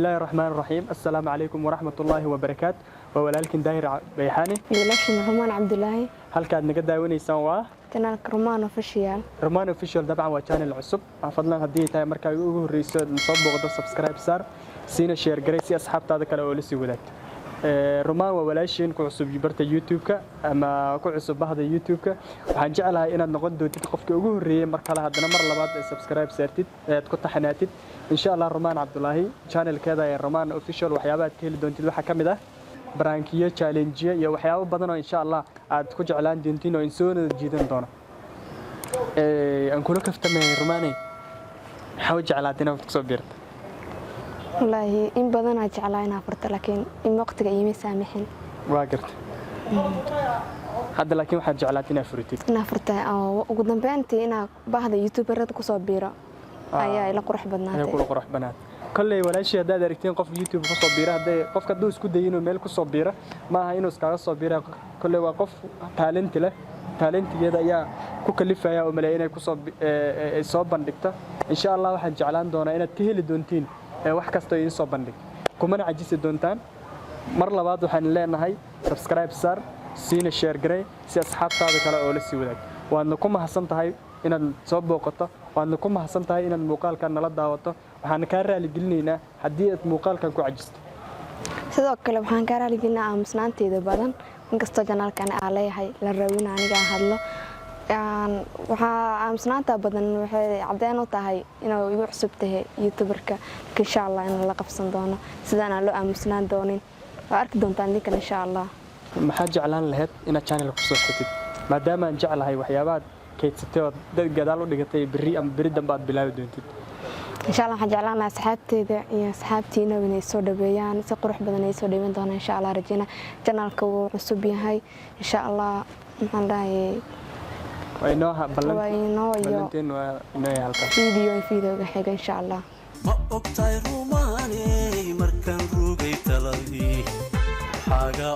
الله الرحمن الرحيم السلام عليكم ورحمة الله وبركاته وولالكن داهر بيحاني ولكن رومان عبد الله هل كان نقد ونيسان واه تنال رومان اوفيشال طبعا waa channel cusub fadlan hadii tahay markaa ugu horeyso soo booqdo subscribe sar siina share garay si asxaabtaada kale oo la sii wadaagto romaan waa walaashin ku cusub barta youtube-ka ama ku cusub bahda youtube-ka waxaan jeclahay inaad noqon doontid qofkii ugu horeeyay mar kale hadana mar labaad ee subscribe saartid aad ku taxanaatid insha Allah romaan Cabdullaahi channel-keeda ee romaan official waxyaabaha aad ka heli doontid waxa kamid ah brankiyo challenge iyo waxyaabo badan oo insha Allah aad ku jeclaan doontiin oo insoo jiidan doona aan kula kaftamay romaanay xaw jeclaatina ku soo biirta wallahi in badan aan jeclaayna farta laakiin in waqtiga iima saamixin waa gartay hadda laakiin waxa jeclaatina furitid ina farta oo ugu dambeyntii ina baahda youtuberada ku soo biiro ayaa ila qurux badnaatay كله ولا شيء هذا دركتين قف يوتيوب كسو بيره هذا قف كدو اسكو دينو ميل كسو بيره ما هي انو اسكا سو بيره كله waa qof talent leh talentigeeda ayaa ku kalifaya oo maleeyay inay kusoo soo bandhigta insha Allah waxaan jeclaan doonaa inaad ka heli doontiin wax kasta oo soo bandhig kumana cajisi doontaan mar labaad waxaan leenahay subscribe sar siina share garay si asxaabtaada kale oo la sii wadaag waadna ku mahadsan tahay inaad soo booqato waadna ku mahadsan tahay inaad muuqaalkan nala daawato waxaan ka raali gelinaynaa hadii aad muuqaalkan ku cajisto sidoo kale waxaan ka raali gelinaynaa aamusnaanteeda badan inkastoo janaalkan aan leeyahay la raawin aniga hadlo waxa aamusnaanta badan waxay cadeen u tahay inuu igu cusub tahay youtuberka insha Allah in la qabsan doono sidaan aan loo aamusnaan doonin waa arki doontaan ninkan insha Allah maxaa jeclaan lahayd inaad channel ku soo xigtid maadaama aan jeclahay waxyaabaha keedsatay dad gadaal u dhigatay biri dambe aad bilaabi doontid إن شاء الله حجعلنا أصحابتي يا أصحابتي نبي سو دبيان سقرح بدنا يسو دبيان دونا إن شاء الله رجينا جنالك وعصوبين هاي إن شاء الله نحن وينوها بلنتين وينوها هالكا فيديو حاجة إن شاء الله ما أقطع روماني مركن روجي تلاقي حاجة